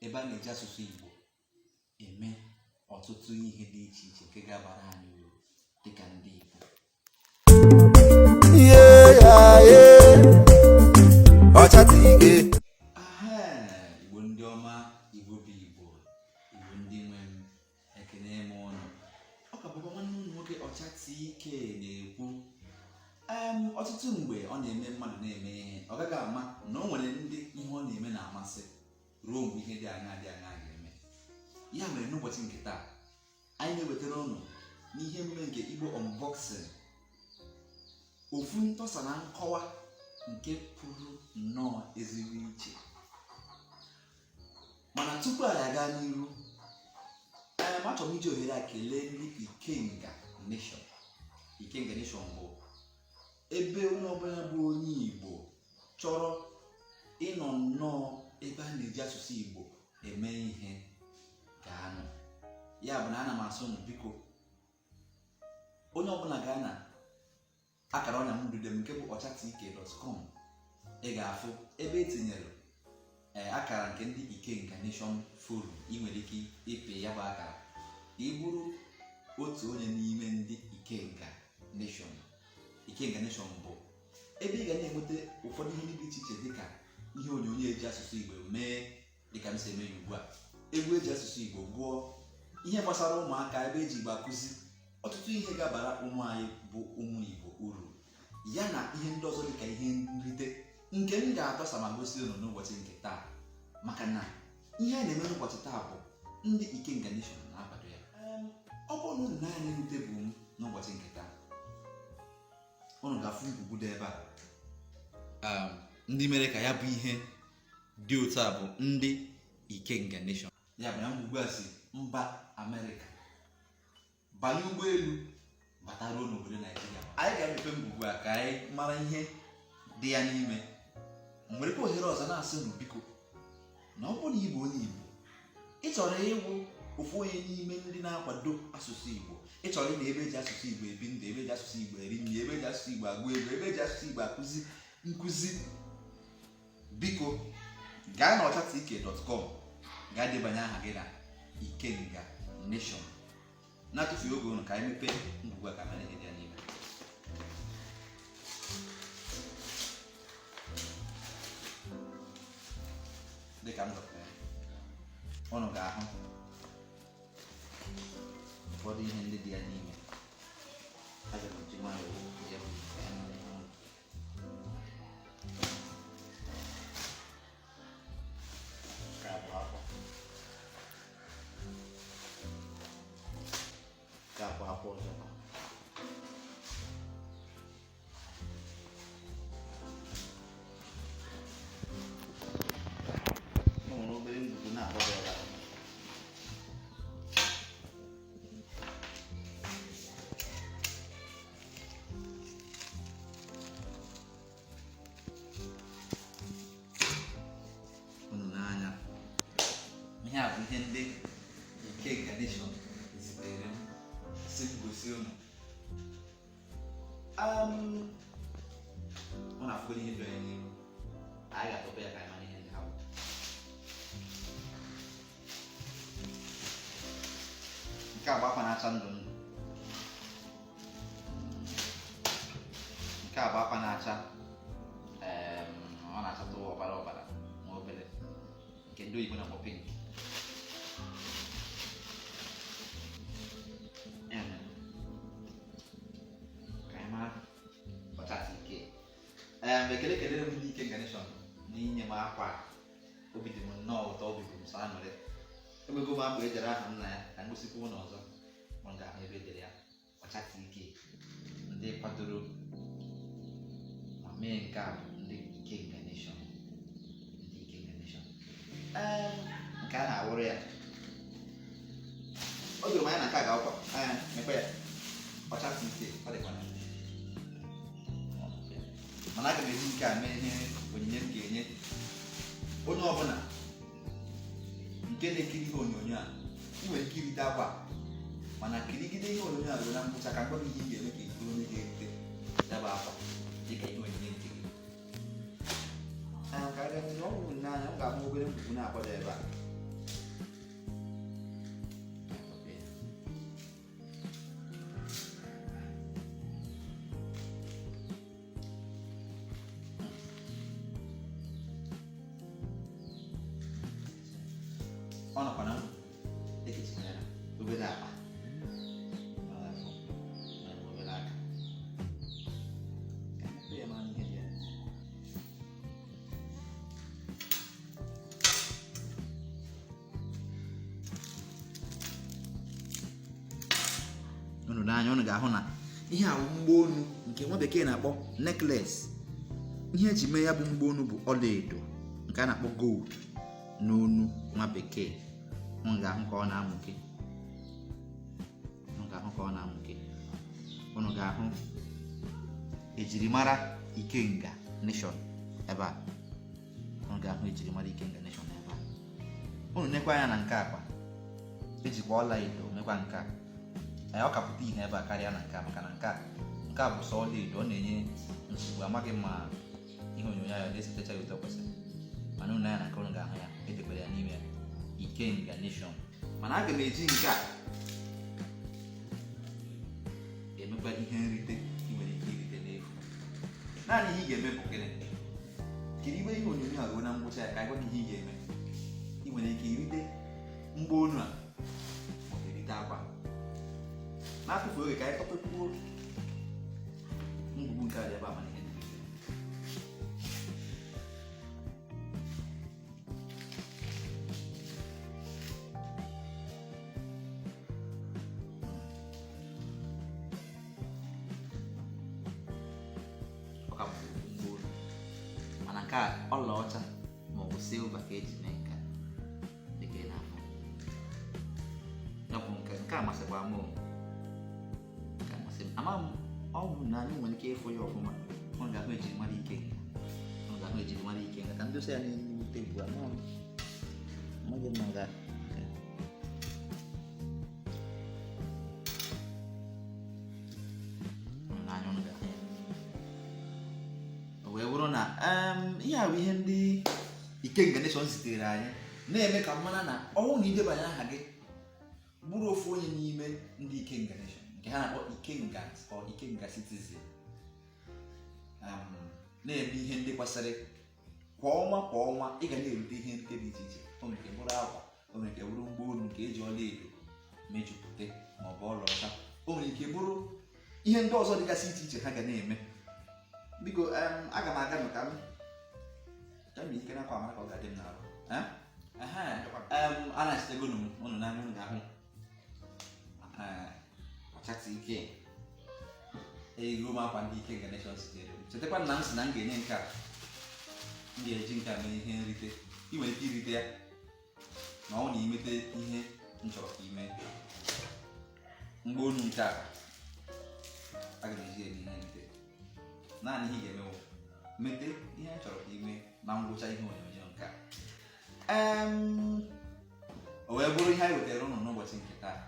ebe a na-eji asụsụ Igbo eme ọtụtụ ihe dị iche iche nke ga-abara anyị uru dịka ndị Igbo. Igbo ndị ọma, Igbo bụ Igbo, Igbo ndị nwe m, ekene m ụnụ. Ọ ka bụkwa nwanne ụnụ nwoke Ọchatike na-ekwu. Ọtụtụ mgbe ọ na-eme mmadụ na-eme ihe, ọ gaghị ama na o nwere ndị ihe ọ na-eme na-amasị ruo mgbe ihe dị aṅaa ga-eme. Ya mere n'ụbọchị nke taa, anyị na-ewetara ụnụ n'ihe omume nke Igbo Unboxing ofu ntọsa na nkọwa nke pụrụ nnọọ ezigbo iche. Mana tupu anyị aga n'iru, achọrọ m iji ohere a kelee ndị Ikenga Nation. Ikenga Nation bụ ebe onye ọbụla bụ onye Igbo chọrọ ịnọ nnọọ ebe a na-eji asụsụ Igbo eme ihe ga-anọ. Ya bụ na ana m asụ unu biko, onye ọbụla gaa na akara ọnya m dudem nke bụ ochatike.com, ị ga-afụ ebe etinyere akara nke ndị Ikenga Nation Forum. Ị nwere ike ịpị ya bụ akara ka ị bụrụ otu onye n'ime ndị Ikenga Nation. Ikenga Nation bụ ebe ị ga na-enweta ụfọdụ ihe dị iche iche dịka ihe onyonyo eji asụsụ Igbo mee, dịka m si eme ya ugbu a, egwu eji asụsụ Igbo gụọ, ihe gbasara ụmụaka ebe eji Igbo akụzi ọtụtụ ihe ga-abara ụmụ anyị bụ ụmụ Igbo uru, ya na ihe ndị ọzọ dịka ihe nrite nke m ga-atọsa ma gosi unu n'ụbọchị nke taa. Maka na ihe a na-eme n'ụbọchị taa bụ ndị Ikenga Nation na-akwado ya. Ọ bụrụ na unu naanị rute bụ m n'ụbọchị nke taa, unu ga-afụ ngwugwu ebe a. Ndị mere ka ya bụ ihe dị otu a bụ ndị Ikenga Nation. Ya bụ na ngwugwu a si mba Amerịka banye ụgbọelu bataruo n'obodo Naijiria. Anyị ga-emepe ngwugwu a ka anyị mara ihe dị ya n'ime. Mgbe ohere ọzọ na-asị unu biko, na ọ bụrụ na Igbo onye Igbo, ị chọrọ ịwụ ofu onye n'ime ndị na-akwado asụsụ Igbo, ị chọrọ ị na ebe eji asụsụ Igbo ebi ndụ, ebe eji asụsụ Igbo eri nri, ebe eji asụsụ Igbo agụ egwu, ebe eji asụsụ Igbo akụzi nkụzi, biko gaa na ochatike.com gaa debanye aha gị na Ikenga Nation. Na-atụfughị oge unu ka anyị mepee ngwugwu a ka mara ihe dị ya n'ime. Dịka m dọpụtara ya, unu ga-ahụ ụfọdụ ihe ndị dị ya n'ime. Aga m eji nwayọọ wepụ ya bụ akwa ọzọ. O nwere obere ngwugwu na-agbado ya. Unu n'anya, ihe a bụ ihe ndị Ikenga Nation zitere m si gosi unu. Ọ na-afụgo ihe dị onye n'ihu. Anyị ga-atọpụ ya ka anyị mara ihe ndị ha bụ. Nke a bụ akwa na-acha ndụ ndụ. Nke a bụ akwa na-acha ọ na-achatụ ọbara ọbara nwa obere, nke ndị oyibo na-akpọ pink. Ekele kelere m ndị Ikenga Nation n'inye m akwa. Obi dị m nnọọ ụtọ, obi bụ m sọ aṅụrị. Egbego m akwa ejere aha m na ya ka m gosikwa ụlọ ọzọ. Ọ ga-ahụ ebe edere ya Ọchatike. Ndị kwadoro ma mee nke a bụ ndị Ikenga Nation. Ndị Ikenga Nation nke a na-awụrụ ya. O doro m anya na nke a ga-akwụkwọ mekwa ya Ọchatike. Ọ dịkwa na mana aga m eji nke a mee ihe onyinye m ga-enye onye ọbụla nke na-ekiri ihe onyonyo a. Ị nwere ike irite akwa, mana kirigide ihe onyonyo a ruo na ngwụcha ka mkpọrọ ihe ị ga-eme ka ị bụrụ onye ga-erite ya bụ akwa dịka ihe onyinye nke gị. Ka ọ bụrụ n'anya, m ga-ahụ obere ngwugwu na-akwado ebe a. ọ nọkwa na ekechikwa ya obere akpa obere aka ka mmepe ya mara ihe dị ya. Unu n'anya unu ga-ahụ na ihe a bụ mgbaonu nke nwa bekee na-akpọ necklace. Ihe eji mee ya bụ mgbaonu bụ ọlaedo nke a na-akpọ gold n'onu nwa bekee. Unu ga-ahụ ka ọ na-amụke, unu ga-ahụ ka ọ na-amụke, unu ga-ahụ ejirimara Ikenga Nation ebe a, unu ga-ahụ ejirimara Ikenga Nation ebe a. Unu nekwa anya na nke akwa ejikwa ọlaedo mekwa nke a, ọ kapụta ihe ebe a karịa na nke a, maka na nke a bụ sọ ọlaedo. Ọ na-enye nsogbu, amaghị m ma ihe onyonyo ya ga-esitecha ya otu kwesịrị, mana unu anya na nke unu ga-ahụ ya edekwara ya n'ime ya Ikenga Nation. Mana aga m eji nke a emekwa ihe nrite ị nwere ike irite n'efu. Naanị ihe ị ga-eme bụ gịnị? Kiri igbe ihe onyonyo a ruo na ngwụcha ya ka anyị gwa gị ihe ị ga-eme. Ị nwere ike irite mgbaonu a maọbụ irite akwa. N'akụkụ oge ka anyị tọpekwuo ngwugwu nke a dị ebe a, mana ihe ndị ọ ka bụ mgbaonu, mana nke a ọlaọcha maọbụ silva ka eji mee nke a dịka ị na-ahụ. Ya bụ nke a masịkwa m, ama m ọ bụ na anyị nwere ike ịfụ ya ọfụma. Ọ ga-ahụ ejirimara Ikenga, ọ ga-ahụ ejirimara Ikenga ka ndị ose ya n'elu tebụl a. Amaghị m na n'anya ọnụ ga-ahụ ya. O wee bụrụ na ihe a bụ ihe ndị Ikenga Nation zitere anyị, na-eme ka mmara na ọnwụ na idebanye aha gị bụrụ ofu onye n'ime ndị Ikenga Nation nke ha na-akpọ Ikengans or Ikenga Citizen, na-eme ihe ndị kwesịrị kwa ọnwa ị ga na-erute ihe nrite dị iche iche. O nwere ike bụrụ akwa, o nwere ike bụrụ mgbaonu nke eji ọlaedo mejupụta maọbụ ọlaọcha, o nwere ike bụrụ ihe ndị ọzọ dịgasị iche iche ha ga na-eme. Biko aga m aga maka m ike nakwa amara ka ọ ga-adị m n'ahụ. A na-achitego unu n'anya, unu ga-ahụ ọchata ike ego m akwa ndị Ikenga Nation sitere. Chetakwa na m sị na m ga-enye nke a, m ga-eji nke a mee ihe nrite. Ị nwere ike irite ya ma ọ na imete ihe m chọrọ ka ime. Mgbaonu nke a aga m eji eme ihe nrite. Naanị ihe ị ga-eme bụ mete ihe m chọrọ ka ime na ngwụcha ihe onyonyo nke a. O wee bụrụ ihe anyị wetara ụnụ n'ụbọchị nke taa.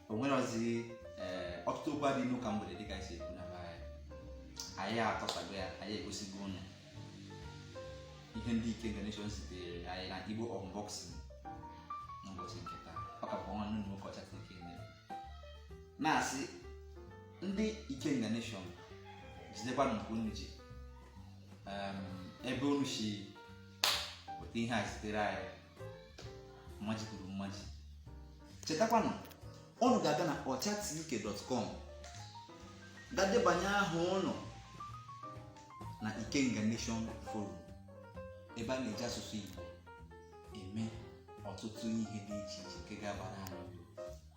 O nwere ozi ọtụtụ okwu adị n'ụka mgbede dịka anyị si ekwu na be anyị atọsago ya, anyị egosigo ụnụ ihe ndị Ikenga Nation zitere anyị na Igbo unboxing n'ụbọchị nke taa. Ọ ka bụ nwanne ụmụ nwoke ọchata Ikenga na-asị ndị Ikenga Nation jidekwanụ nke unu ji, ebe unu si weta ihe a zitere anyị mmaji kwuru mmaji. Chetakwanụ, unu ga-aga na ochatike.com ga debanye aha ụnụ na Ikenga Nation forum, ebe a na-eji asụsụ Igbo eme ọtụtụ ihe dị iche iche nke ga-abara anyị uru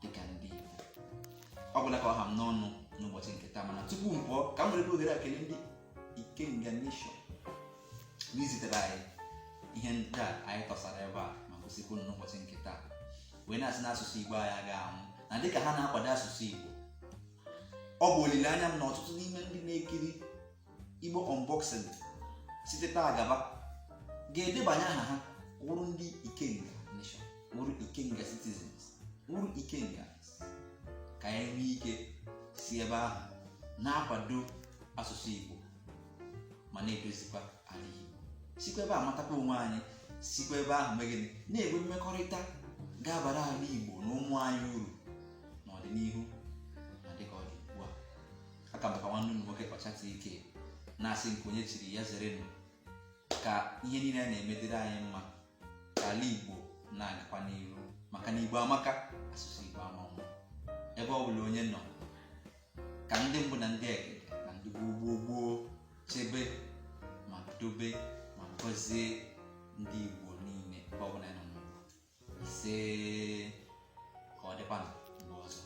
dịka ndị Igbo. Ọ bụla ka ọha m n'ọnụ n'ụbọchị nke taa, mana tupu m pụọ ka m were ohere a kelee ndị Ikenga Nation n'izitere anyị ihe ndị a anyị tọsara ebe a ma gosikwa unu n'ụbọchị nke taa, wee na-asị na asụsụ Igbo anyị agaghị anwụ, na dịka ha na-akwado asụsụ Igbo, ọ bụ olileanya m na ọtụtụ n'ime ndị na-ekiri Igbo unboxing site taa gaba ga-edebanye aha ha wụrụ ndị Ikenga Nation, wụrụ Ikenga Citizens, wụrụ Ikengans, ka anyị nwee ike si ebe ahụ na-akwado asụsụ Igbo ma na-edozikwa ala Igbo, sikwa ebe a matakwa onwe anyị, sikwa ebe ahụ megide na-enwe mmekọrịta ga-abara ala Igbo na ụmụ anyị uru n'ọdịnihu na dịka ọ dị ugbu a. Aka maka nwanne unu nwoke ọchata ike na-asị nke onye chiri ya zerenụ, ka ihe niile a na-emedere anyị mma, ka ala Igbo na-agakwa n'ihu maka na Igbo amaka, asụsụ Igbo ama ọma. Ebe ọ bụla onye nọ, ka ndị mbụ na ndị ekeke na ndị gboo chebe ma dobe ma gọzie ndị Igbo niile ebe ọ bụla nọ n'ụwa. Ise, ka ọ dịkwa mgbe ọzọ.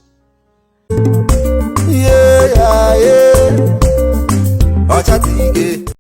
Ọchati ike